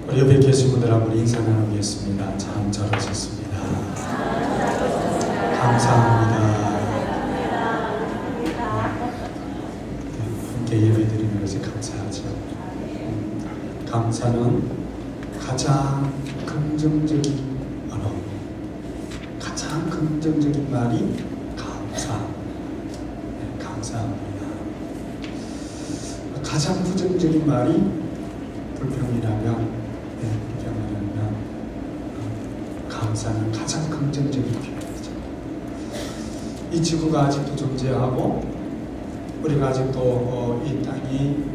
우리 옆에 계신 분들하고 인사 나누겠습니다. 참 잘하셨습니다. 감사합니다. 함께 예배드리는 것이 감사하죠. 감사는 가장 긍정적인 언어, 가장 긍정적인 말이 감사. 감사합니다. 가장 부정적인 말이 불평이라면 감사는 가장 긍정적인 표현이죠. 이 지구가 아직도 존재하고 우리가 아직도 이 땅이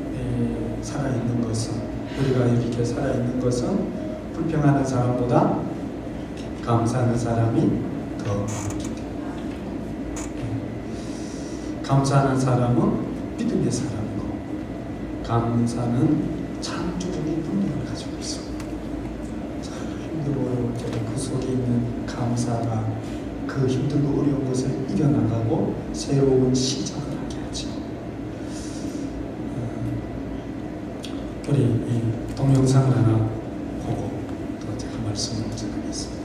살아있는 것은, 우리가 이렇게 살아있는 것은 불평하는 사람보다 감사하는 사람이 더 많기 때문에, 감사하는 사람은 믿음의 사람이고 감사는 창조적인 능력을 가지고 있습니다. 힘들고 그 속에 있는 감사가 그 힘들고 어려운 것을 이겨나가고 새로운 시작을 하게 하죠. 우리 이 동영상을 하나 보고 또 제가 말씀을 전하겠습니다.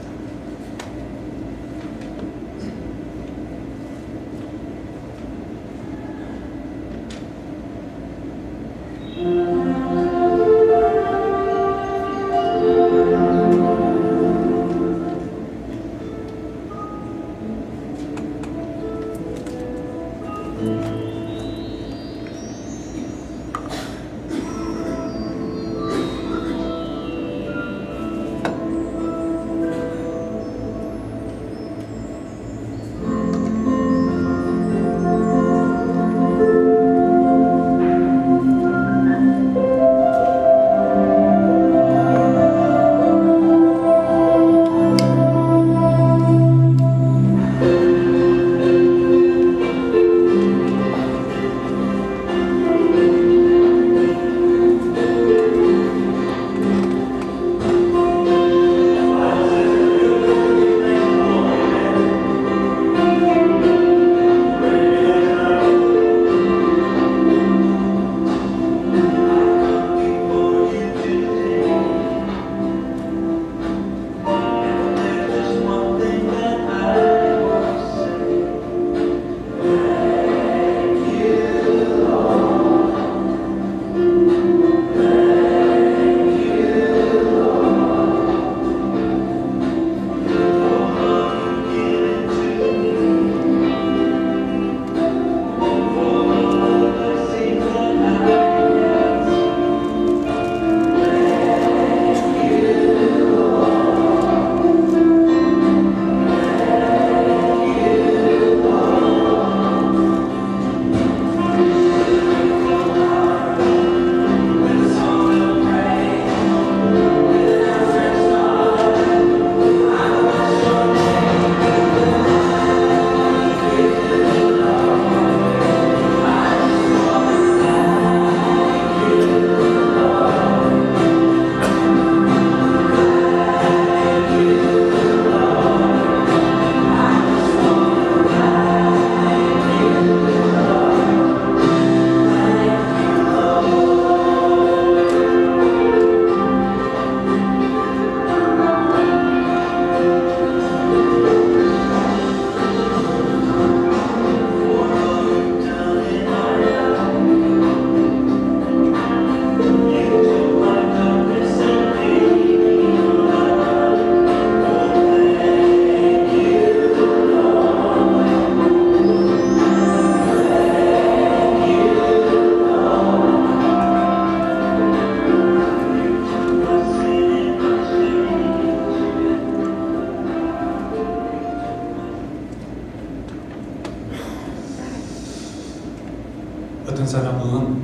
어떤 사람은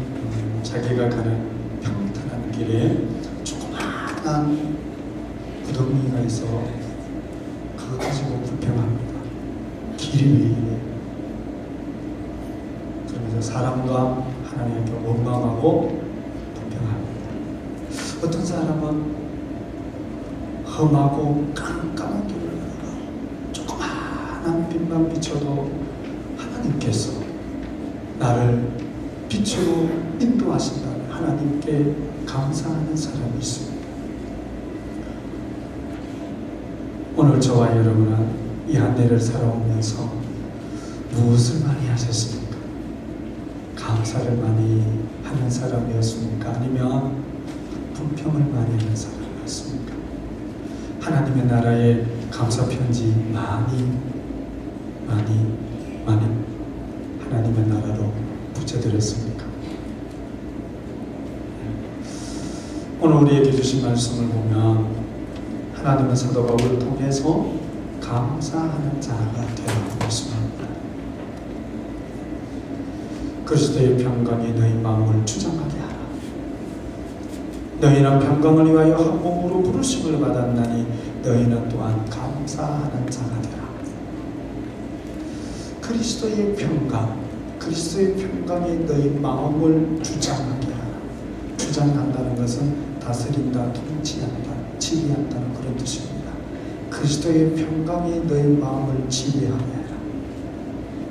자기가 가는 평탄한 길에 조그마한 구덩이가 있어 그거 가지고 불평합니다. 길이 왜 이래? 그러면서 사람과 하나님께 원망하고 불평합니다. 어떤 사람은 험하고 깜깜한 길을 걸어가 조그마한 빛만 비춰도 하나님께서 나를 빛으로 인도하신다는 하나님께 감사하는 사람이 있습니다. 오늘 저와 여러분은 이 한 해를 살아오면서 무엇을 많이 하셨습니까? 감사를 많이 하는 사람이었습니까? 아니면 불평을 많이 하는 사람이었습니까? 하나님의 나라에 감사 편지 많이 하나님의 나라로 붙여드렸습니까? 오늘 우리에게 주신 말씀을 보면 하나님은 사도 바울을 통해서 감사하는 자가 되라고 말씀합니다. 그리스도의 평강이 너희 마음을 주장하게 하라. 너희는 평강을 위하여 한 몸으로 부르심을 받았나니 너희는 또한 감사하는 자가 되라. 그리스도의 평강이 너희 마음을 주장하게 하라. 주장한다는 것은 다스린다, 통치한다, 지배한다는 그런 뜻입니다. 그리스도의 평강이 너희 마음을 지배하게 해라.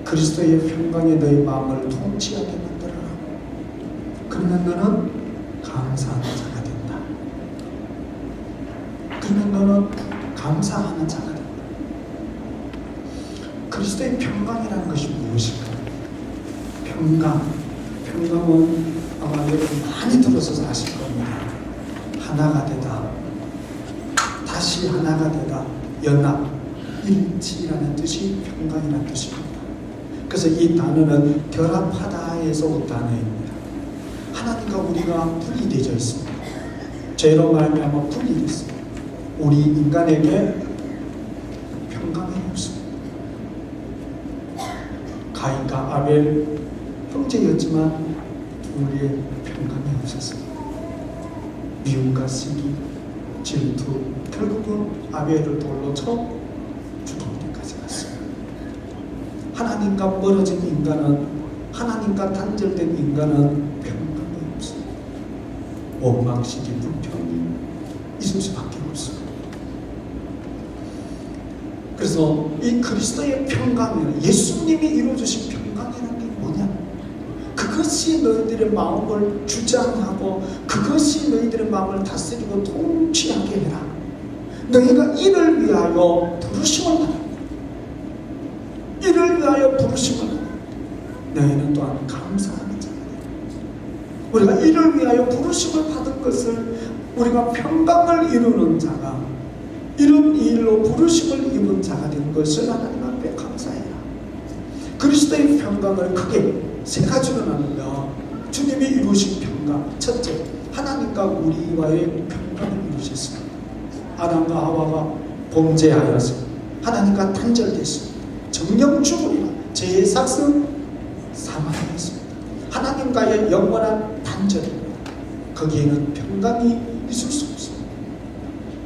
그리스도의 평강이 너희 마음을 통치하게 만들어라. 그러면 너는 감사하는 자가 된다. 그러면 너는 감사하는 자가 된다. 그리스도의 평강이라는 것이 무엇일까요? 평강은 아마 여러분 많이 들어서 아실 겁니다. 하나가 되다, 다시 하나가 되다, 연합, 일치라는 뜻이 평강이라는 뜻입니다. 그래서 이 단어는 결합하다에서 온 단어입니다. 하나님과 우리가 분리되어 있습니다. 죄로 말미암아 분리됐습니다. 우리 인간에게 평강이 없습니다. 가인과 아벨 형제였지만 둘의 평강이 없었습니다. 미움과 시기, 질투, 결국은 아벨을 돌로 쳐 죽을 때까지 갔습니다. 하나님과 멀어진 인간은, 하나님과 단절된 인간은 평강이 없습니다. 원망, 시기, 불평이 있을 수밖에 없습니다. 그래서 이 그리스도의 평강이라는, 예수님이 이루어주신 평강이라는 게 뭐냐? 그것이 너희들의 마음을 주장하고 그것이 너희들의 마음을 다스리고 통치하게 해라. 너희가 이를 위하여 부르심을 받아. 이를 위하여 부르심을 받아. 너희는 또한 감사하는 자가 되라. 우리가 이를 위하여 부르심을 받은 것을, 우리가 평강을 이루는 자가, 이런 일로 부르심을 입은 자가 된 것을 하나님 앞에 감사해라. 그리스도의 평강을 크게 세 가지로 나누며 주님이 이루신 평강, 첫째, 하나님과 우리와의 평강을 이루셨습니다. 아담과 하와가 범죄하여서 하나님과 단절됐습니다. 정령 죽으리라, 죄의 삭은 사망이었습니다. 하나님과의 영원한 단절입니다. 거기에는 평강이 있을 수 없습니다.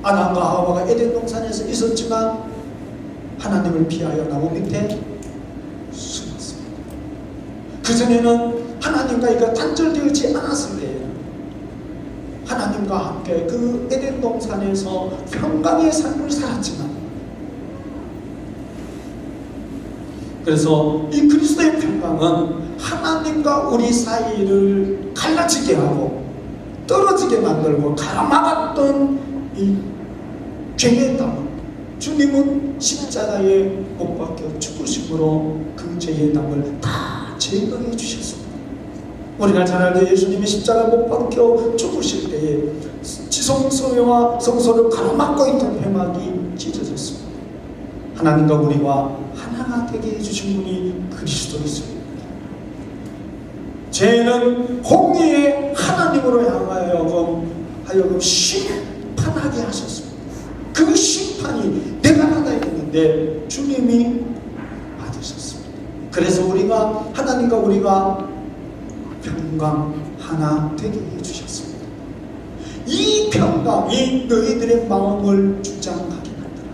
아담과 하와가 에덴 동산에서 있었지만 하나님을 피하여 나무 밑에 숨었습니다. 그전에는 하나님과 이가 단절되지 않았을 때 하나님과 함께 그 에덴 동산에서 평강의 삶을 살았지만, 그래서 이 그리스도의 평강은 하나님과 우리 사이를 갈라지게 하고 떨어지게 만들고 가로막았던 이 죄의 담을 주님은 십자가에 못 박혀 죽으심으로 그 죄의 담을 다 제거해 주셨습니다. 우리가 잘 알듯 예수님이 십자가에 못 박혀 죽으실 때에 지성소와 성소를 가로막고 있던 회막이 찢어졌습니다. 하나님과 우리와 하나가 되게 해주신 분이 그리스도이십니다. 죄는 공의의 하나님으로 하여금 심판하게 하셨습니다. 그 심판이 내가 받아야 되는데 주님이 받으셨습니다. 그래서 우리가, 하나님과 우리가 평강 하나 되게 해주셨습니다. 이 평강이 너희들의 마음을 주장하게 만들어.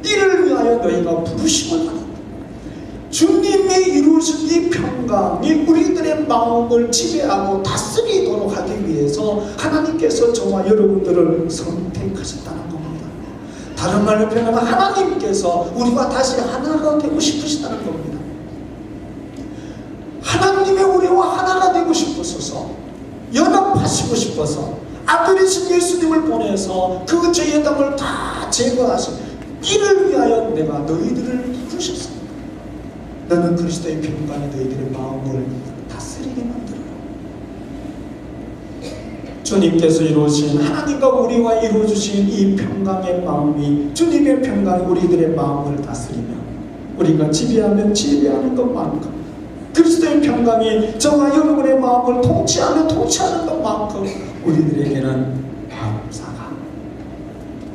이를 위하여 너희가 부르심을 받았다. 주님이 이루신 이 평강이 우리들의 마음을 지배하고 다스리도록 하기 위해서 하나님께서 저와 여러분들을 선택하셨다는 겁니다. 다른 말로 표현하면 하나님께서 우리와 다시 하나가 되고 싶으시다는 겁니다. 하나님의 우리와 하나가 되고 싶으셔서, 연합하시고 싶어서 아들이신 예수님을 보내서 그 죄의 담을 다 제거하신 이를 위하여 내가 너희들을 부르셨습니다. 너는 그리스도의 평강이 너희들의 마음을 다스리게 만들어라. 주님께서 이루신 하나님과 우리와 이루어주신 이 평강의 마음이, 주님의 평강이 우리들의 마음을 다스리면 우리가 지배하면 지배하는 것만큼, 그리스도의 평강이 저와 여러분의 마음을 통치하는 것만큼 우리들에게는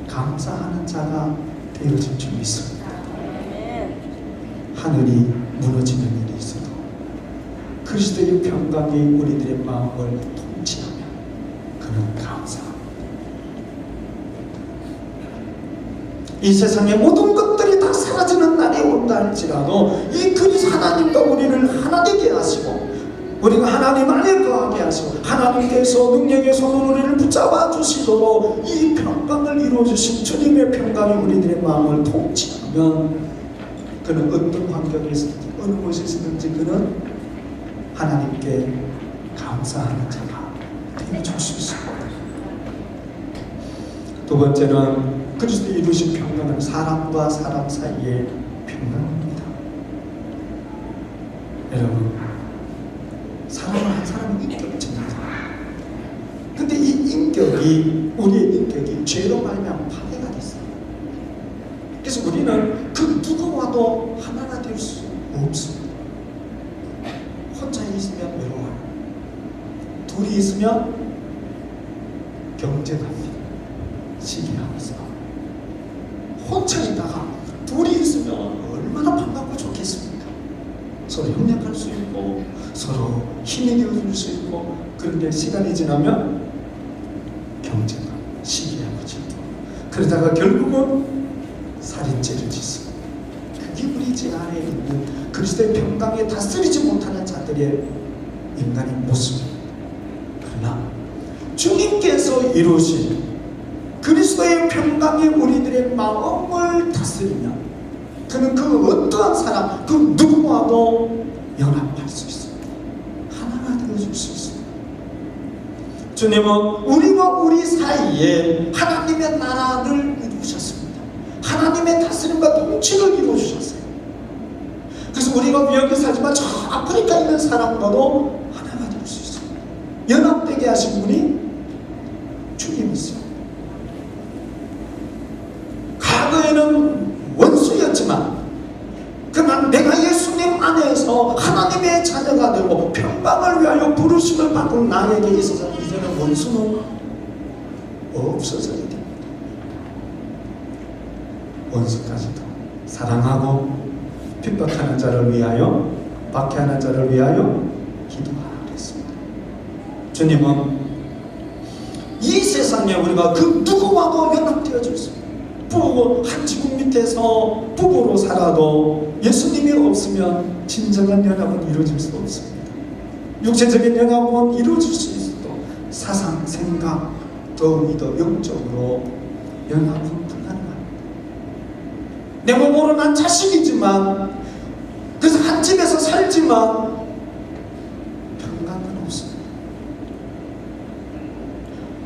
감사하는 자가 되어질 줄 믿습니다. 하늘이 무너지는 일이 있어도 그리스도의 평강이 우리들의 마음을 통치하면 그는 감사합니다. 이 세상의 모든 것들이 다 사라지는 날이 온다 할지라도 이 그리스도 하나님과 우리를 하나 되게 하시고 우리가 하나님 안에 거하게 하시고 하나님께서 능력의 손으로 우리를 붙잡아 주시도록 이 평강을 이루어주신 주님의 평강이 우리들의 마음을 통치하면 그는 어떤 환경에 있든지 어느 곳에 있든지 그는 하나님께 감사하는 자가 되어줄 수 있습니다. 두 번째는 그리스도 이루신 평강은 사람과 사람 사이의 평강입니다. 여러분, 사람은 한 사람은 인격이 정해져. 근데 이 인격이, 우리의 인격이 죄로 말미암아 파괴가 됐어요. 그래서 우리는 그 누구와도 하나가 될 수 없습니다. 혼자 있으면 외로워요. 둘이 있으면 경쟁합니다. 시기하고 있어요. 혼자 있다가 둘이 있으면 얼마나 반갑고 좋겠습니까? 서로 협력할 수 있고 서로 힘이 되어줄 수 있고, 그런데 시간이 지나면 경쟁하고 시기하고 질투, 그러다가 결국은 살인죄를 짓습니다. 그게 우리 제 안에 있는 그리스도의 평강에 다스리지 못하는 자들의 인간의 모습입니다. 그러나 주님께서 이루신 그리스도의 평강이 우리들의 마음을 다스리면 그는 그 어떠한 사람, 그 누구와도 연합할 수 있습니다. 하나가 되어줄 수 있습니다. 주님은 우리와 우리 사이에 하나님의 나라를 이루셨습니다. 하나님의 다스림과 통치를 이루어주셨어요. 그래서 우리가 미역에 살지만 저 아프리카에 있는 사람과도 하나가 될 수 있습니다. 연합되게 하신 분이 주님이세요. 과거에는 원수였지만 그러나 내가 예수님 안에서 하나님의 자녀가 되고 평강을 위하여 부르심을 받은 나에게 있어서 이제는 원수는 없어져야 됩니다. 원수까지도 사랑하고 핍박하는 자를 위하여, 박해하는 자를 위하여 기도하라 그랬습니다. 주님은 이 세상에 우리가 그 누구와도 연합되어져 있습니다. 부부 한 지구 밑에서 부부로 살아도 예수님이 없으면 진정한 연합은 이루어질 수 없습니다. 육체적인 연합은 이루어질 수 있어도 사상, 생각, 더 영적으로 연합은 불가능합니다. 내 몸으로 난 자식이지만, 그래서 한 집에서 살지만 평강은 없습니다.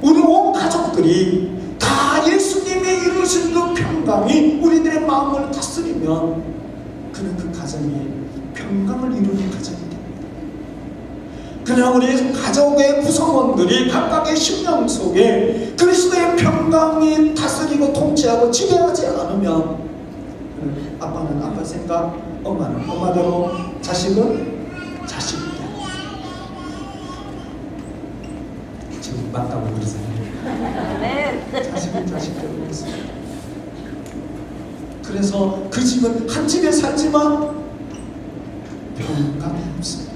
우리 온 가족들이 다 예수님의 이루신 그 평강이 우리들의 마음을 다스리면 그는 그 가정이 평강을 이루는 가정이 됩니다. 그러나 우리 가족의 구성원들이 각각의 심령 속에 그리스도의 평강이 다스리고 통치하고 지배하지 않으면 아빠는 아빠 생각, 엄마는 엄마대로, 자식은 자식대로. 지금 맞다고 그러잖아요. 자식은 자식대로 그랬습니다. 그래서 그 집은 한 집에 살지만 평강이 없습니다.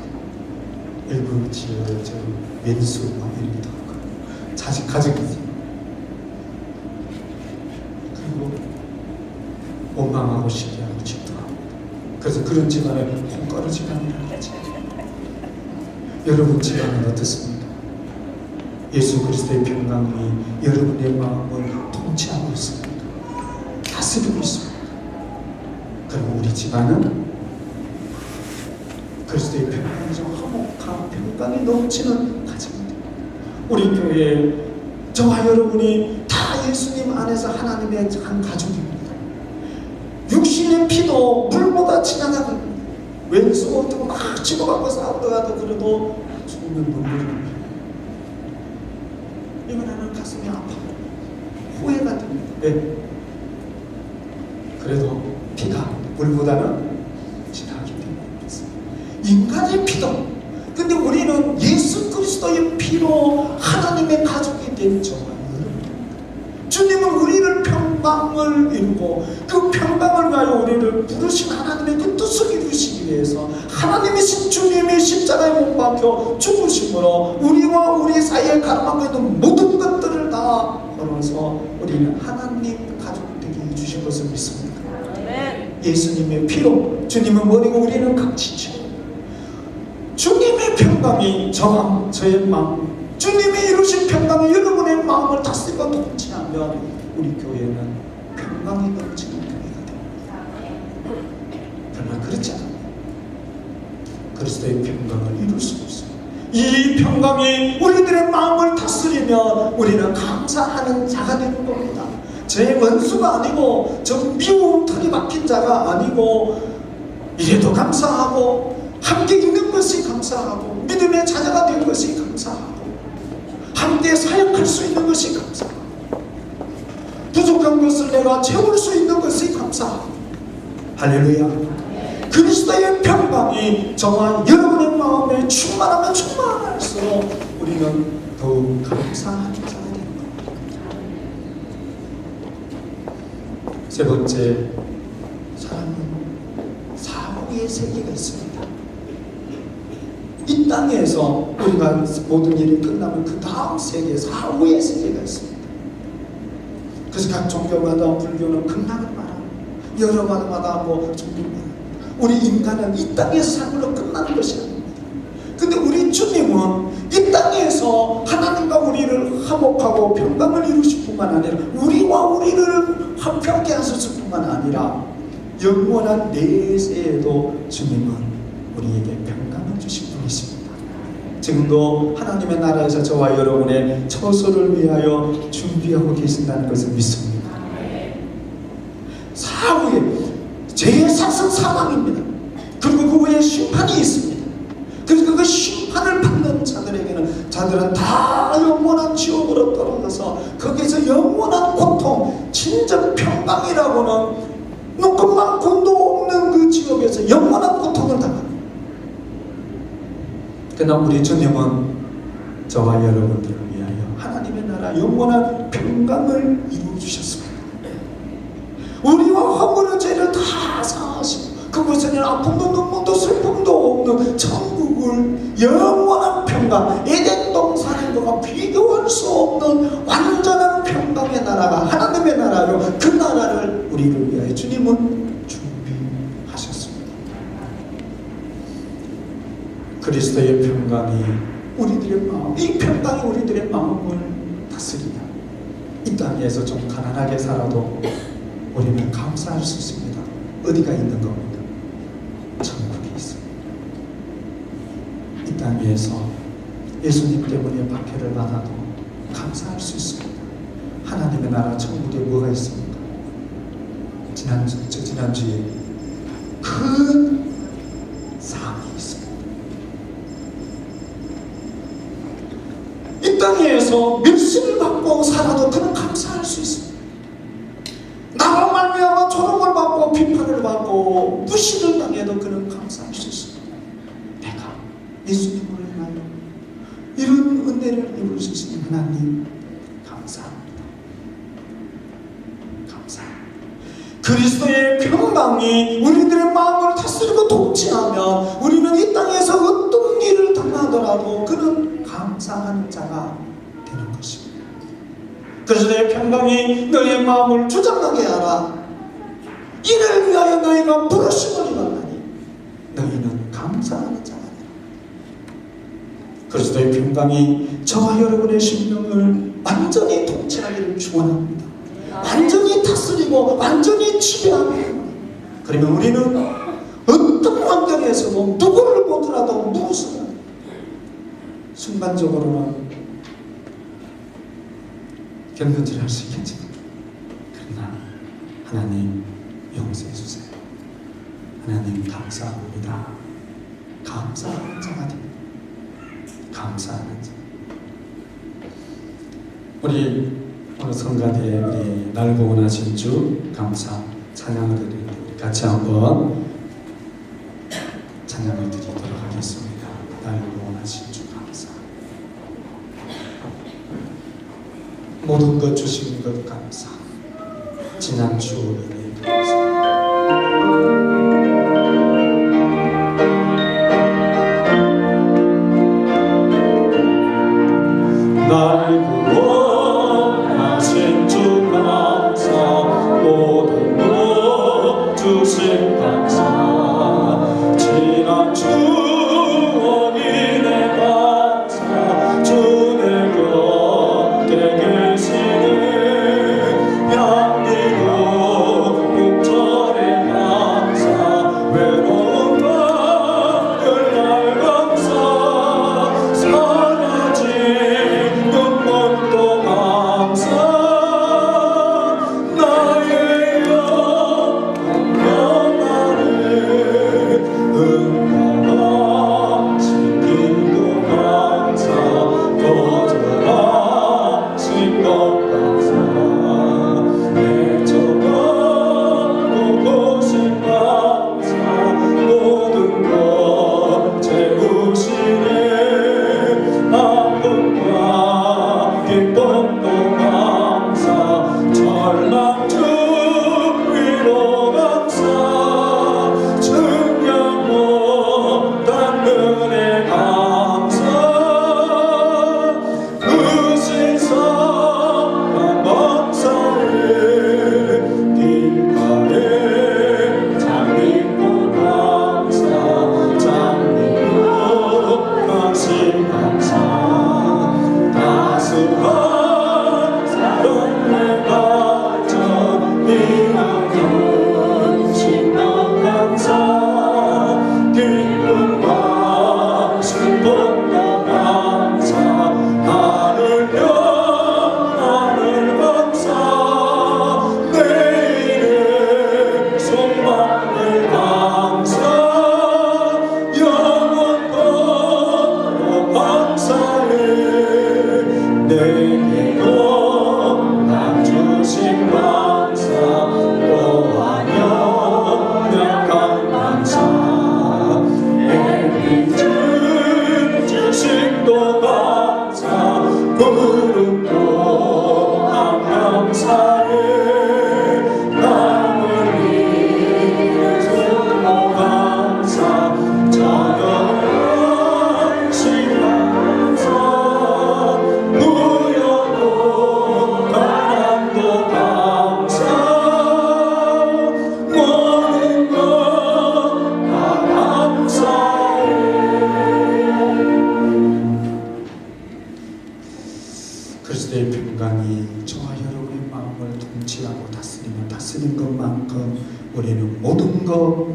일부 지역에 왼수 이러기도 하고 가족이지. 그리고 원망하고 시기하고 질투하고. 그래서 그런 집안에 콩가루 집안이라고 하죠. 여러분 집안은 어떻습니까? 예수 그리스도의 평강이 여러분의 마음을 통치하고 있습니다. 다스리고 있습니다. 그럼 우리 집안은 그리스도의 평강이 좀 화목한 평강이 넘치는 가정입니다. 우리 교회에 저와 여러분이 다 예수님 안에서 하나님의 한 가족입니다. 육신의 피도 물보다 지나가는 왼수 같은 막 치고받고 싸우다가도 그래도 죽으면 눈물이 납니다. 이건 나는 가슴이 아파요. 후회가 됩니다. 왜? 그래도 피가 물보다는 지나기 때문입니다. 인간의 피도, 근데 우리는 예수 그리스도의 피로 하나님의 가족이 된 저와 주님은 우리를 평강을 이루고 그 평강을 위하여 우리를 부르신 하나님의 그 뜻을 이루시기 위해서 하나님이신 주님이 십자가에 못 박혀 죽으심으로 우리와 우리 사이에 가로막고 있는 모든 것들을 다 걸어서 우리는 하나님 가족 되게 해주신 것을 믿습니다. 예수님의 피로 주님은 머리고 우리는 각지죠. 주님의 평강이 저의 마음, 주님이 이루신 평강이 여러분의 마음을 다스리고 통치하면 우리 교회는 평강이 넘치는 교회가 됩니다. 그러나 그렇지 않아요. 그리스도의 평강을 이룰 수 없어요. 이 평강이 우리들의 마음을 다스리면 우리는 감사하는 자가 되는 겁니다. 제 원수가 아니고 저 미운 털이 박힌 자가 아니고 이래도 감사하고 함께 있는 것이 감사하고 믿음의 자녀가 된 것이 감사하고 함께 사역할 수 있는 것이 감사하고 부족한 것을 내가 채울 수 있는 것이 감사하고 할렐루야. 그리스도의 평강이 저와 여러분의 마음에 충만하면 충만할수록 우리는 더욱 감사하는 자가 되는 겁니다. 세 번째, 사람은 사후의 세계가 있습니다. 이 땅에서 우리가 모든 일이 끝나면 그 다음 세계, 사후의 세계가 있습니다. 그래서 각 종교마다 불교는 극락을 말합니다. 여러 마다 종교마다 우리 인간은 이 땅에서 사는 걸로 끝나는 것이 아닙니다. 근데 우리 주님은 이 땅에서 하나님과 우리를 화목하고 평강을 이루실 뿐만 아니라 우리와 우리를 함께 하셨을 뿐만 아니라 영원한 내세에도 주님은 우리에게 평강을 주신 분이십니다. 지금도 하나님의 나라에서 저와 여러분의 처소를 위하여 준비하고 계신다는 것을 믿습니다. 사후에 죄의 삭은 사망입니다. 그리고 그 후에 심판이 있습니다. 그래서 그 심판을 받는 자들은 다 영원한 지옥으로 떨어져서 거기서 영원한 고통, 진정 평강이라고는 눈금만 곤도 없는 그 지옥에서 영원한 고통을 당합니다. 그러나 우리 주님은 저와 여러분들을 위하여 하나님의 나라 영원한 평강을 이루어주셨습니다. 우리와 허물의 죄를 다 사하시고 그곳에는 아픔도 눈물도 슬픔도 없는 천국을 영원한 평강, 에덴 동산과 비교할 수 없는 완전한 평강의 나라가 하나님의 나라요. 그 나라를 우리를 위하여 주님은 준비하셨습니다. 그리스도의 평강이 우리들의 마음, 이 평강이 우리들의 마음을 다스리다. 이 땅에서 좀 가난하게 살아도 우리는 감사할 수 있습니다. 어디가 있는 겁니까? 천국이 있습니다. 이 땅에서 예수님 때문에 박해를 받아도 감사할 수 있습니다. 하나님의 나라 천국에 뭐가 있습니까? 지난주에 큰 상이 있습니다. 이 땅에서 멸시를 받고 살아도 그는 감사할 수 있습니다. 나로 말미암아 조롱을 받고 비판을 받고 무시를 당해도 그는 감사할 수 있습니다. 내가 예수님을 인하여 이런 은혜를 입을 수 있는 하나님 감사합니다. 감사합니다. 그리스도의 평강이 우리들의 마음을 다스리고 통치하면 우리는 이 땅에서 어떤 일을 당하더라도 그는 감사하는 자가 되는 것입니다. 그리스도의 평강이 너희의 마음을 주장하게 하라. 이를 위하여 너희가 부르심을 입었나니 너희는 감사하는 자가 되라. 그리스도의 평강이 저와 여러분의 심령을 완전히 통치하기를 축원합니다. 완전히 다스리고 완전히 지배하며 그러면 우리는 어떤 환경에서도 누구를 보더라도 무엇을 순간적으로는 견근질할 수 있겠지만, 그러나 하나님 용서해 주세요. 하나님 감사합니다. 감사하는 자가 됩니다. 감사하는 자. 우리 오늘 성가대에 우리 날 구원하신 주 감사 찬양을 드리는데, 우리 같이 한번 찬양을 드리도록 하겠습니다. 날 구원하신 주 감사. 모든 것 주신 것 감사. 지난 주 은혜 감사. 날 구원하신 주 감사. 모든 것 주신 감사. 지난 주 원인의 감사. 주 내 곁에 계시는 양리고 목절의 감사. 외로운 밤을 날 감사. 사라진 눈물도 감사. 나의 영원 나를 응답하신 길도 감사. 거절하신 것 감사. 내 저버리고 보신 감사. 모든 것 채우시네. 아픔과 기쁨도 감사. 전랑 주 위로 감사. 증명 못한 은혜 감사. 크신 사랑 감사해. 길가에 장미꽃 감사. 장미꽃 가시 감사. 따스한 사랑의 가정 이나는 신명 감사. 기쁨과 슬픔도 감사. 하늘 감사. 내일의 소망을 감사. 영원토록 감사해. 내게도 난 주신 감사. 또한 연약한 감사. 애비준 주심도 감사. 무릎도 감사해. 남을 잃은 수도 감사. 전연하신 감사. 무여도 가난도 감사. 모든 것 다 감사해. 그리스도의 평강이 저와 여러분의 마음을 통치하고 다스린 것만큼 우리는 모든 것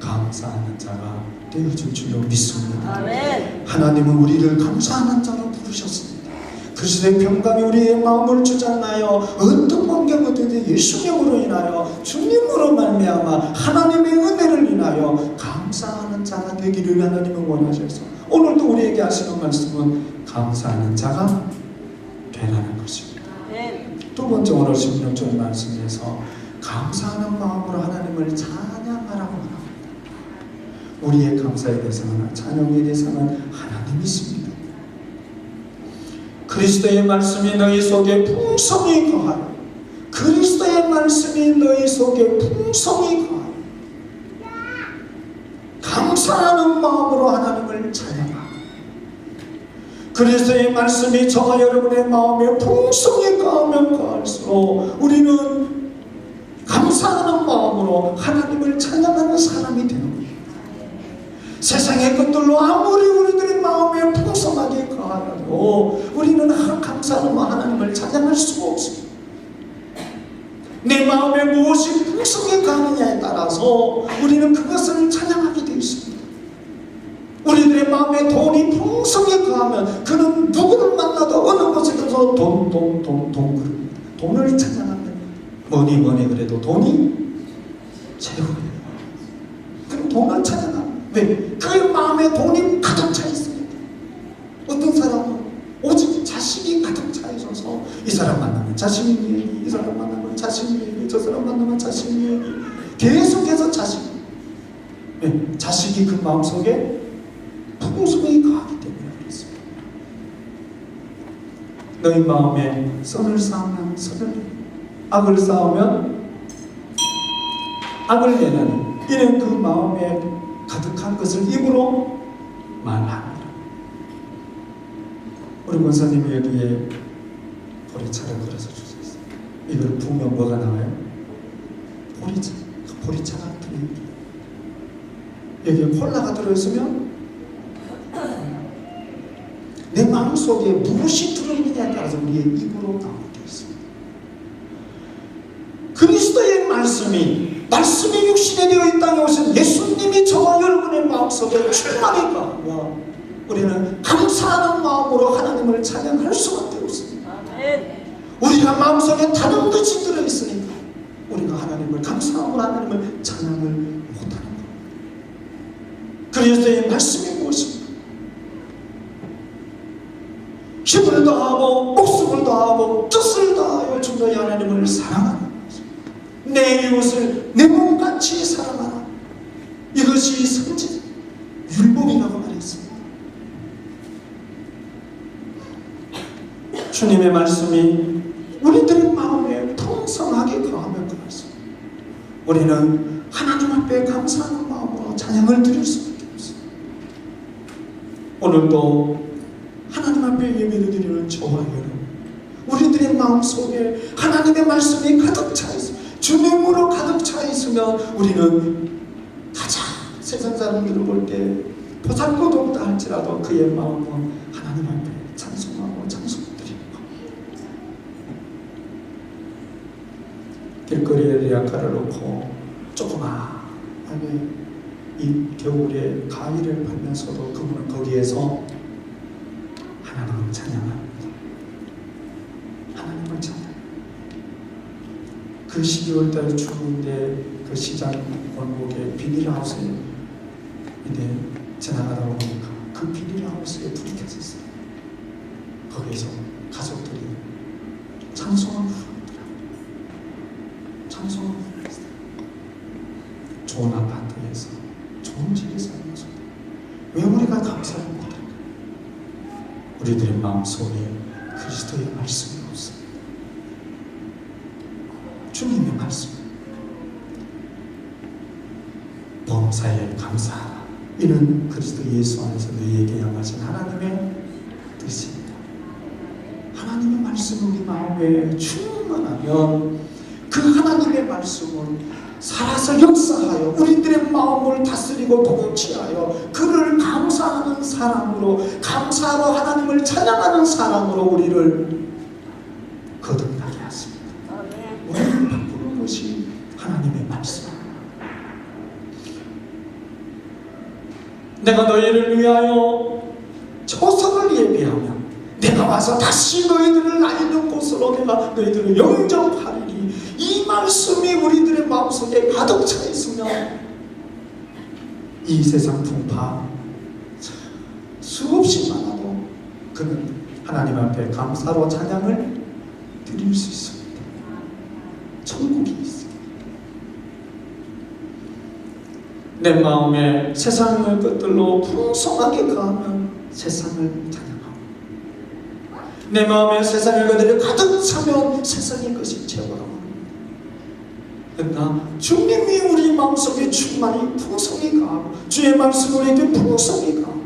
감사하는 자가 되어질 줄로 믿습니다. 아멘. 하나님은 우리를 감사하는 자로 부르셨습니다. 그리스도의 평강이 우리의 마음을 주장하여 어떤 환경이든지 예수님으로 인하여 주님으로 말미암아 하나님의 은혜를 인하여 감사하는 자가 되기를 하나님은 원하셔서 오늘도 우리에게 하시는 말씀은 감사하는 자가 되라는 것입니다. 아멘. 두 번째, 오늘 16절 말씀에서 감사하는 마음으로 하나님을 찬양하라고 합니다. 우리의 감사의 대상은, 찬양의 대상은 하나님이십니다. 그리스도의 말씀이 너희 속에 풍성히 거하여, 그리스도의 말씀이 너희 속에 풍성히 거하여 감사하는 마음으로 하나님을 찬양하라. 그리스도의 말씀이 저와 여러분의 마음에 풍성히 거하면 거할수록 우리는 감사하는 마음으로 하나님을 찬양하는 사람이 되는 겁니다. 세상의 것들로 아무리 우리들의 마음에 풍성하게 거하여도 우리는 감사하는 마음 하나님을 찬양할 수가 없습니다. 내 마음에 무엇이 풍성히 가느냐에 따라서 우리는 그것을 찬양하게 되어 있습니다. 우리들의 마음에 돈이 풍성히 거하면 그는 누구를 만나도 어느 곳에서 돈 그럽니다. 돈을 찬양하면 뭐니 그래도 돈이 최고예요. 그럼 돈을 찬양하면 왜? 그의 마음에 돈이 가득 차 있습니다. 어떤 사람은 오직 자식이 가득 차 있어서 이 사람 만나면 자식 얘기, 이 사람 만나면 자식 얘기, 저 사람 만나면 자식 얘기, 계속해서 자식. 네, 자식이 그 마음속에 풍성히 가기 때문에 그렇습니다. 너희 마음에 선을 쌓으면 선을, 악을 쌓으면 악을 내는 이는 그 마음에 가득한 것을 입으로 말합니다. 우리 권사님이 여기에 보리차를 그려서 주셨어요. 이걸 부으면 뭐가 나와요? 보리차. 그 보리차 같은 얘기. 여기에 콜라가 들어있으면 내 마음속에 무엇이 들어있느냐에 따라서 우리의 입으로 나오게 있습니다. 그리스도의 말씀이 육신에 되어 이 땅에 오신 예수님이 저와 여러분의 마음속에 충만히 가며 우리는 감사하는 마음으로 하나님을 찬양할 수밖에 없습니다. 우리가 마음속에 다른 것이 들어있으니까 우리가 하나님을 감사함으로 하나님을 찬양을 못하는 겁니다. 그리스도의 말씀이 무엇입니까? 힘을 다하고 목숨을 다하고 뜻을 다하여 주 너희 하나님을 사랑하는 것입니다. 내 이웃을 내 몸같이 사랑하라. 이것이 선지 율법이라고 말했습니다. 주님의 말씀이 우리들의 마음에 풍성하게 거하며 그렇습니다. 우리는 하나님 앞에 감사하는 마음으로 찬양을 드릴 수밖에 없습니다. 오늘도 하나님 앞에 예배를 드리는 저와 여러분, 우리들의 마음속에 하나님의 말씀이 가득 차 있습니다. 주님으로 가득 차 있으면 우리는 가장 세상 사람들을 볼 때 보잘것 없다 할지라도 그의 마음은 하나님 앞에 찬송하고 찬송드리는 겁니다. 길거리에 리아카를 놓고 조그마하게 이 겨울에 가위를 팔면서도 그분은 거기에서 하나님을 찬양합니다. 하나님을 찬양. 그 12월달 추운데 그 시장 골목에 비닐하우스에 이제 지나가다 보니까 그 비닐하우스에 불이 켜졌어요. 거기서 가족들이 찬송을 부르더라고요. 찬송을 부르더라고요. 좋은 아파트에서 좋은 집에 살면서 왜 우리가 감사를 못할까? 우리들의 마음속에 그리스도의 말씀이 없습니다. 주님의 말씀. 범사에 감사하라. 이는 그리스도 예수 안에서 너희에게 향하신 하나님의 뜻입니다. 하나님의 말씀이 우리 마음에 충만하면 그 하나님의 말씀은 살아서 역사하여 우리들의 마음을 다스리고 통치하여 그를 감사하는 사람으로, 감사로 하나님을 찬양하는 사람으로 우리를 거듭나게 하십니다. 우리를 바꾸는 것이 하나님의 말씀. 내가 너희를 위하여 초석을 예비하며 내가 와서 다시 너희들을 나 있는 곳으로 내가 너희들을 영접하리니, 이 말씀이 우리들의 마음속에 가득 차 있으면 이 세상 풍파 수없이 많아도 그는 하나님 앞에 감사로 찬양을 드릴 수 있습니다. 천국이 있습니다. 내 마음에 세상의 것들로 풍성하게 거하면 세상을 찬양하고, 내 마음에 세상의 것들이 가득 차면 세상의 것이 채워나옵니다. 그러나 주님이 우리 마음속에 충만히 풍성히 가하고 주의 말씀을 우리에게 풍성히 가하고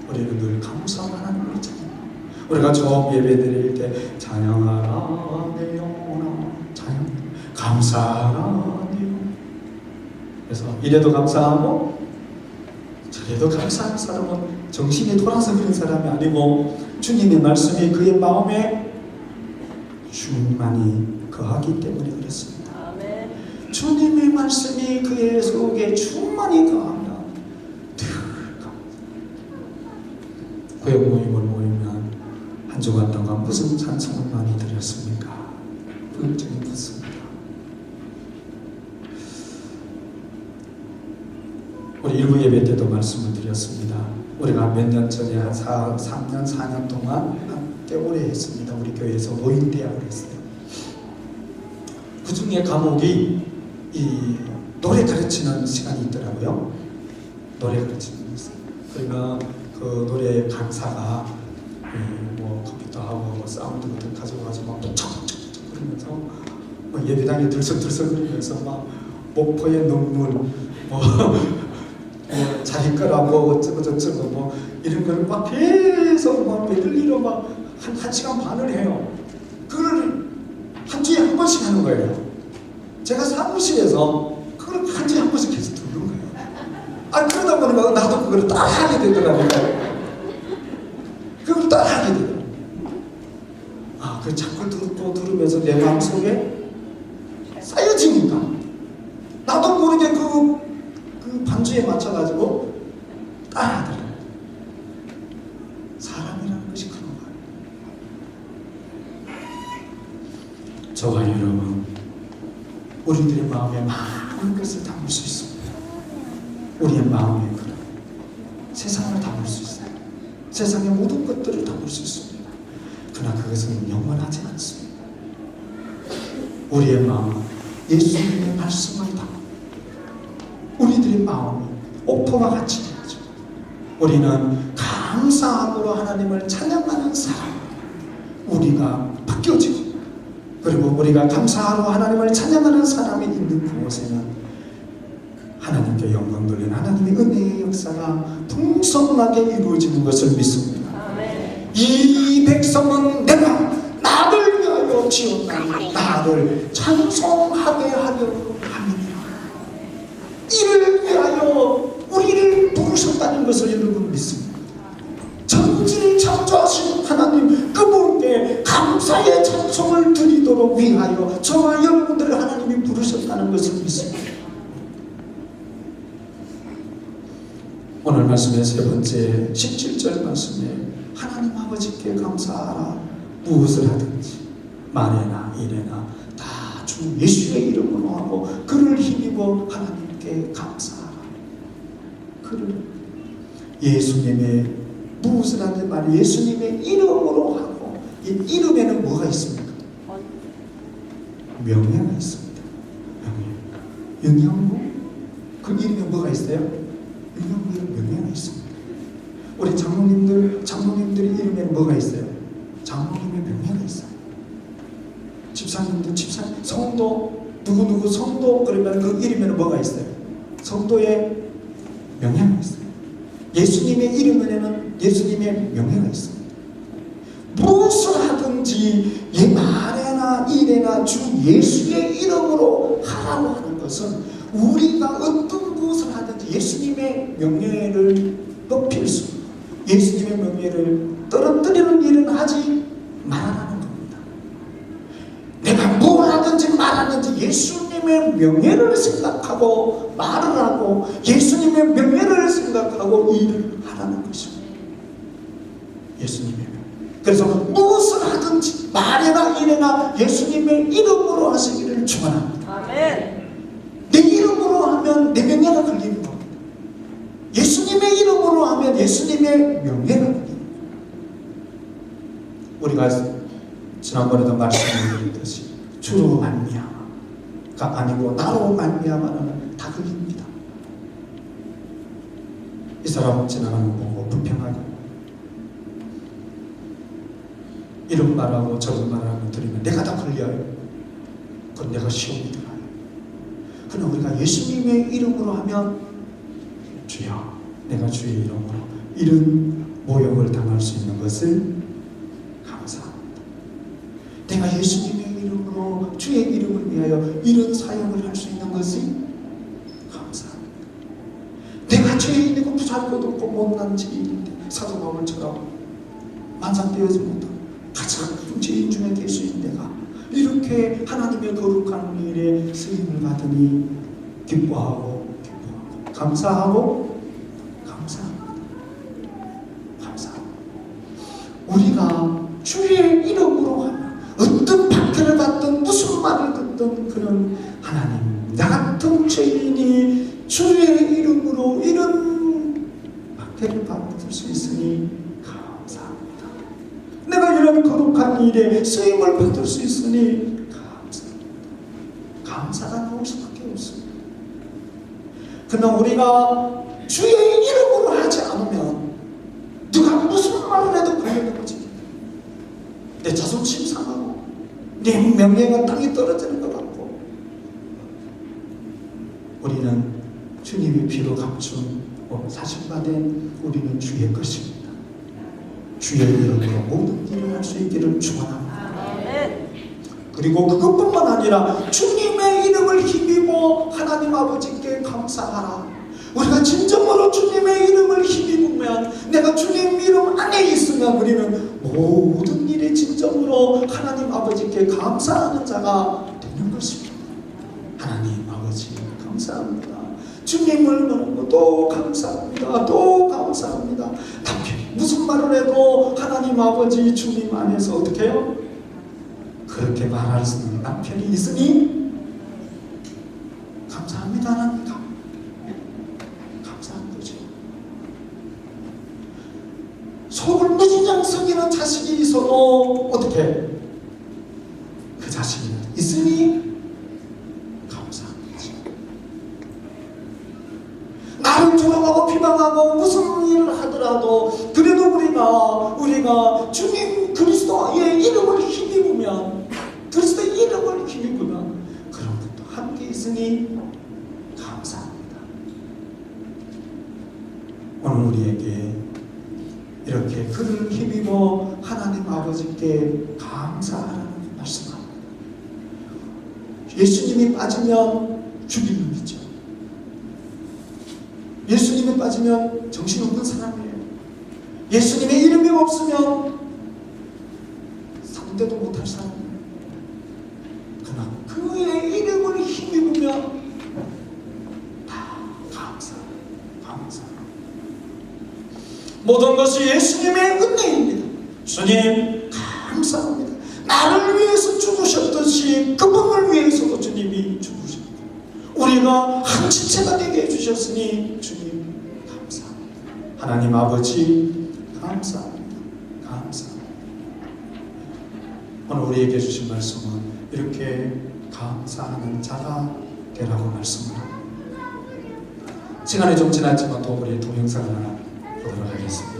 우리는 늘 감사하는 하나님을 찬양하고, 우리가 처음 예배 드릴 때 찬양하라 내 영혼아 찬양 감사하라 내 영혼아, 그래서 이래도 감사하고 저래도 감사하는 사람은 정신이 돌아서 그런 사람이 아니고 주님의 말씀이 그의 마음에 충만히 거하기 때문에 그렇습니다. 주님의 말씀이 그의 속에 충만히 거하면 늘 구역 모임을 모이면 한 주간 동안 무슨 찬송을 많이 드렸습니까? 걱정이 붙습니다. 우리 일부 예배 때도 말씀을 드렸습니다. 우리가 몇 년 전에 한 3년, 4년 동안 꽤 오래 했습니다. 우리 교회에서 노인대학을 했어요. 그 중에 과목이 이 노래 가르치는 시간이 있더라고요. 노래 가르치는 게 있어요. 그러면 그 노래 강사가 뭐 컴퓨터하고 뭐 사운드 같은 거 가져와서 막 척척척 그러면서 뭐 예배당에 들썩들썩거리면서 막 목포의 눈물 뭐 자기 거라고 어쩌고 저쩌고 뭐 이런 걸 막 계속 막 메들리로 막 한 시간 반을 해요. 그걸 한 주에 한 번씩 하는 거예요. 제가 사무실에서 그걸 한 주에 한 번씩 계속 듣는 거예요. 아, 그러다 보니까 나도 그걸 딱 하게 되더라고요. 그걸 딱 하게 되더라고요. 아, 그 자꾸 듣고 들으면서 내 마음속에 쌓여지니까 나도 모르게 그 반주에 맞춰가지고 따라하더라고요. 사람이라는 것이 그런 거예요. 저와 여러분, 우리들의 마음에 많은 것을 담을 수 있습니다. 우리의 마음에 그런 세상을 담을 수 있어요. 세상의 모든 것들을 담을 수 있습니다. 그러나 그것은 영원하지 않습니다. 우리의 마음은 예수님의 말씀을 담고 우리들의 마음이 오포와 같이 되어져. 우리는 감사함으로 하나님을 찬양하는 사람, 우리가 바뀌어지고, 그리고 우리가 감사하고 하나님을 찬양하는 사람이 있는 그곳에는 하나님께 영광 돌리는 하나님의 은혜의 역사가 풍성하게 이루어지는 것을 믿습니다. 아멘. 이 백성은 내가 나를 위하여 지었나니 나를 찬송하게 하려고 함이니라. 이를 위하여 우리를 부르셨다는 것을 여러분 믿습니다. 천지를 창조하신 하나님 그분께 감사의 찬송을 드리도록 위하여 저와 여러분들을 하나님이 부르셨다는 것을 믿습니다. 오늘 말씀의 세 번째 17절 말씀에 하나님 아버지께 감사하라. 무엇을 하든지 만에나 이래나 다 주 예수의 이름으로 하고 그를 힘입어 하나님께 감사하라. 그를 예수님의 무엇을 하든 말 예수님의 이름으로 하고, 이 이름에는 뭐가 있습니까? 명예가 있습니다. 명예. 영양부? 그 이름에 뭐가 있어요? 영양부에 명예가 있습니다. 우리 장로님들의 이름에는 뭐가 있어요? 장로님의 명예가 있어요. 집사님들, 성도, 누구누구 성도, 그러면 그 이름에는 뭐가 있어요? 성도의 명예가 있어요. 예수님의 이름에는 예수님의 명예가 있습니다. 무엇을 하든지 말에나 일에나 주 예수의 이름으로 하라고 하는 것은 우리가 어떤 무엇을 하든지 예수님의 명예를 높일 수, 예수님의 명예를 떨어뜨리는 일은 하지 말아라는 겁니다. 내가 뭘 하든지 말하든지 예수님의 명예를 생각하고 말을 하고 예수님의 명예를 생각하고 일을 하라는 것입니다. 예수님의 명예. 그래서 무엇을 하든지 말이나 일이나 예수님의 이름으로 하시기를 축원합니다. 아멘. 내 이름으로 하면 내 명예가 걸리는 겁니다. 예수님의 이름으로 하면 예수님의 명예가 걸립니다. 우리가 지난번에도 말씀을 드렸듯이 주로 말미암아가 아니고 나로 말미암아는 다 걸립니다. 이 사람 지나가는 거 보고 불평하고 이런 말하고 저런 말하고 들으면 내가 다 걸려요. 그건 내가 시험이 들어요. 그러나 우리가 예수님의 이름으로 하면 주여, 내가 주의 이름으로 이런 모욕을 당할 수 있는 것을 감사합니다. 내가 예수님의 이름으로 주의 이름을 위하여 이런 사역을 할 수 있는 것이 감사합니다. 내가 죄인이고 부잘것도 없고 못난 죄인인데 사도 바울처럼 만삭되어지 못하고 가장 큰 죄인 중에 계신 내가 이렇게 하나님의 거룩한 일에 쓰임을 받으니 기뻐하고 감사하고 감사합니다. 우리가 주의 이름으로 하면 어떤 박해를 받든 무슨 같은 죄인이 주의 이름으로 이런 박해를 받을 수 있으니 감사합니다. 내가 이런 거룩한 일에 쓰임을 받을 수 있으니 감사합니다. 감사가 나올 수밖에 없습니다. 그러나 우리가 주의 이름으로 하지 않으면 누가 무슨 말을 해도 걸리는 거지. 내 자존심 상하고 내 명예가 땅에 떨어지는 것 같고, 우리는 주님의 피로 감춘 사실화된 우리는 주의 것입니다. 주의 이름으로 모든 일을 할 수 있기를 축원합니다. 그리고 그것뿐만 아니라 주님의 이름을 힘입어 하나님 아버지께 감사하라. 우리가 진정으로 주님의 이름을 힘입으면, 내가 주님 이름 안에 있으면 우리는 모든 일에 진정으로 하나님 아버지께 감사하는 자가 되는 것입니다. 하나님 아버지 감사합니다. 주님을 너무 또 감사합니다. 또 감사합니다. 남편이 무슨 말을 해도 하나님 아버지 주님 안에서 어떻게 해요? 그렇게 말할 수 있는 남편이 있으니 감사합니다. 하나님 감사한 거죠. 속을 무진장 썩이는 자식이 있어도 어떻게 그 자식이 있으니 감사한 거죠. 나를 조롱하고 비방하고 무슨 일을 하더라도 그래도 우리가 주님 그리스도의 이름을 힘입으면, 그리스도의 이름을 힘입으면 그런 것도 함께 있으니 감사합니다. 오늘 우리에게 이렇게 그를 힘입어 하나님 아버지께 감사하라는 말씀합니다. 예수님이 빠지면 죽이는 거죠. 예수님이 빠지면 정신없는 사람이에요. 예수님의 이름이 없으면 상대도 못할 사람이에요. 그러나 그의 이름을 힘입으면 다 감사. 모든 것이 예수님의 은혜입니다. 주님 감사합니다. 나를 위해서 죽으셨듯이 그분을 위해서도 주님이 죽으셨고, 우리가 한 지체가 되게 해주셨으니 주님 감사합니다. 하나님 아버지 감사합니다. 오늘 우리에게 주신 말씀은 이렇게 감사하는 자가 되라고 말씀을 합니다. 시간이 좀 지났지만 또 우리 동영상을 하나 보도록 하겠습니다.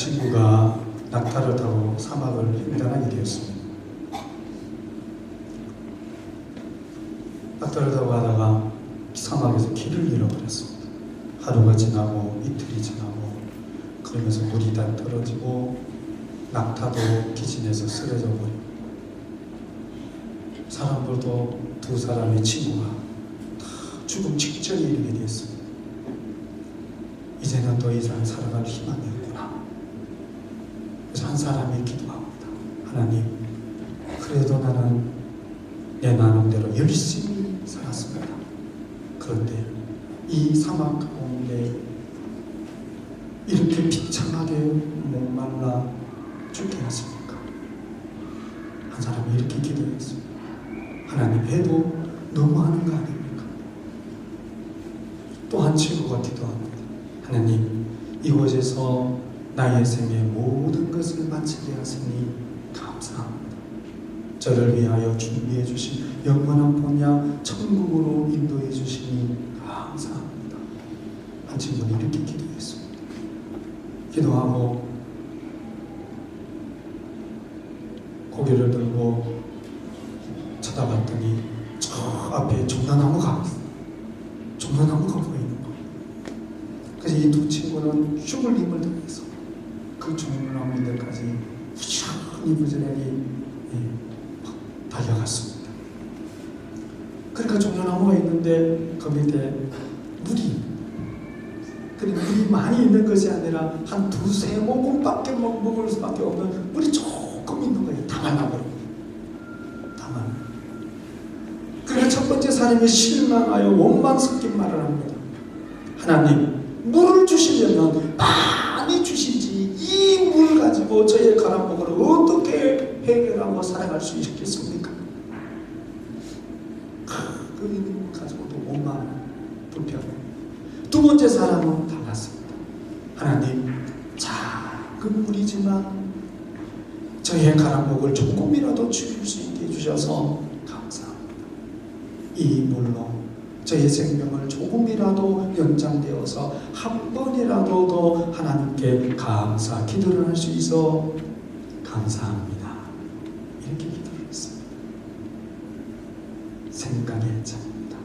친구가 낙타를 타고 사막을 횡단하게 되었습니다. 낙타를 타고 가다가 사막에서 길을 잃어버렸습니다. 하루가 지나고 이틀이 지나고 그러면서 물이 다 떨어지고 낙타도 기진에서 쓰러져 버리고 사람들도 두 사람의 친구가 다 죽음 직전에 이르게 되었습니다. 이제는 더 이상 살아갈 희망이 없구나. 그래서 한 사람이 기도합니다. 하나님, 그래도 나는 내 나름대로 열심히 살았습니다. 그런데 이 사막 가운데 이렇게 비참하게 목말라 죽게 하십니까? 한 사람이 이렇게 기도했습니다. 하나님, 해도 너무하는 거 아닙니까? 또 한 친구가 기도합니다. 하나님, 이곳에서 나의 생의 모든 것을 마치게 하시니 감사합니다. 저를 위하여 준비해 주신 영원한 본향 천국으로 인도해 주시니 감사합니다. 한 친구는 이렇게 기도했습니다. 기도하고 고개를 들고 쳐다봤더니 저 앞에 종려나무가 있어요. 종려나무가 보이는 거예요. 그래서 이 두 친구는 죽을 힘을 다해서 그 종려나무 데까지 부지런히 부지런히 달려갔습니다. 그러니까 종려나무가 있는데 그 밑에 물이, 그러니까 물이 많이 있는 것이 아니라 한 두세 모금밖에 먹을 수밖에 없는 물이 조금 있는 거예요. 다 말라버리고. 다 말라. 그러니까 첫 번째 사람이 실망하여 원망 섞인 말을 합니다. 하나님, 물을 주시려면 많이 주시지 이 물 가지고 저의 가랑목을 어떻게 해결하고 살아갈 수 있겠습니까? 그 물 가지고도 원망, 불평. 두 번째 사람은 달랐습니다. 하나님, 작은 물이지만 저의 가랑목을 조금이라도 줄일 수 있게 해주셔서 감사합니다. 이 물로 저의 생명을 조금이라도 연장되어서 한 번이라도 더 하나님께 감사 기도를 할 수 있어 감사합니다. 이렇게 기도를 했습니다. 생각의 차입니다.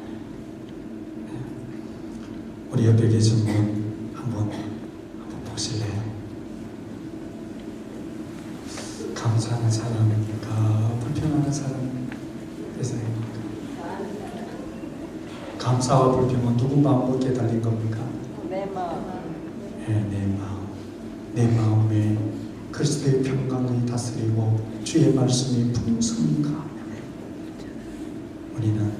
우리 옆에 계신 분 한번 보실래요? 감사하는 사람입니까? 불평하는 사람입니까? 감사와 불평은 누구 마음에 달린 겁니까? 내 마음. 네, 내 마음. 내 마음에 그리스도의 평강이 다스리고 주의 말씀이 풍성히 가면 우리는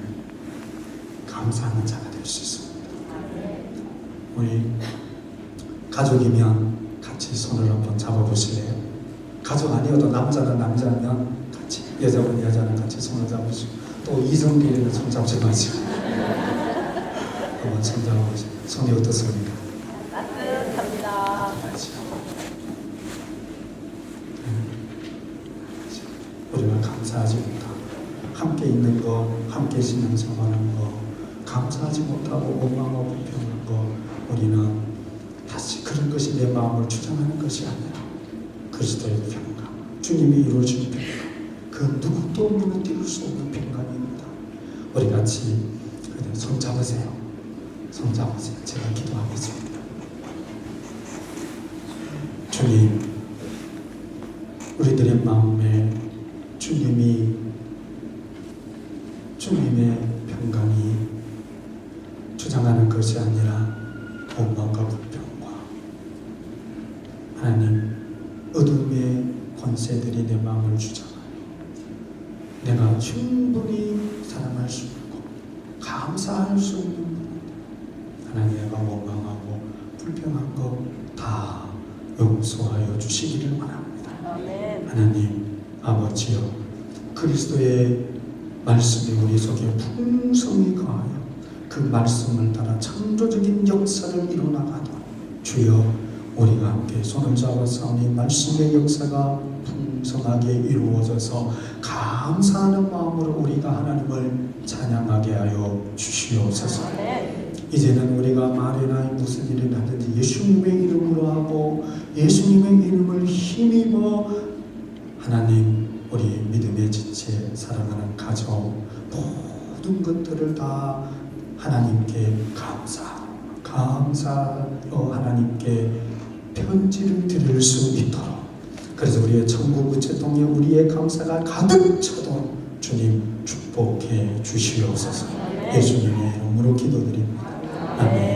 감사하는 자가 될 수 있습니다. 우리 가족이면 같이 손을 한번 잡아보실래요? 가족 아니어도 남자는 남자면 같이, 여자는 여자는 같이 손을 잡으시고, 또 이성끼리는 손 잡지 마시고 한번 손 잡아보시고. 손이 어떻습니까? 따뜻합니다. 우리가 감사하지 못하고 함께 있는 거, 함께 신앙생활하는 거, 감사하지 못하고 원망하고 불평하는 거, 우리는 다시 그런 것이 내 마음을 주장하는 것이 아니라 그리스도의 평강, 주님이 이루어진 평강, 그 누구도 무너뜨릴 수 없는 평강입니다. 우리 같이 손 잡으세요. 손 잡으세요. 제가 기도하겠습니다. 주님, 우리들의 마음에 주님의 평강이 주장하는 것이 아니라 원망과 불평과 하나님, 어둠의 권세들이 내 마음을 주장하여 내가 충분히 사랑할 수 있고 감사할 수 있는 부분, 하나님, 내가 원망하고 불평한 거 다 용서하여 주시기를 원합니다. 아멘. 하나님 아버지여, 그리스도의 말씀이 우리 속에 풍성히 가하여 그 말씀을 따라 창조적인 역사를 이루나가도록 주여, 우리가 함께 손을 잡아싸우니 말씀의 역사가 풍성하게 이루어져서 감사하는 마음으로 우리가 하나님을 찬양하게 하여 주시옵소서. 아멘. 이제는 우리가 말이나 무슨 일을 하든지 예수님의 이름으로 하고 예수님의 이름을 힘입어 하나님 우리 믿음의 지체 사랑하는 가정 모든 것들을 다 하나님께 감사로 하나님께 편지를 드릴 수 있도록, 그래서 우리의 천국 우체통에 우리의 감사가 가득 차도록 주님 축복해 주시옵소서. 예수님의 이름으로 기도드립니다. 아멘.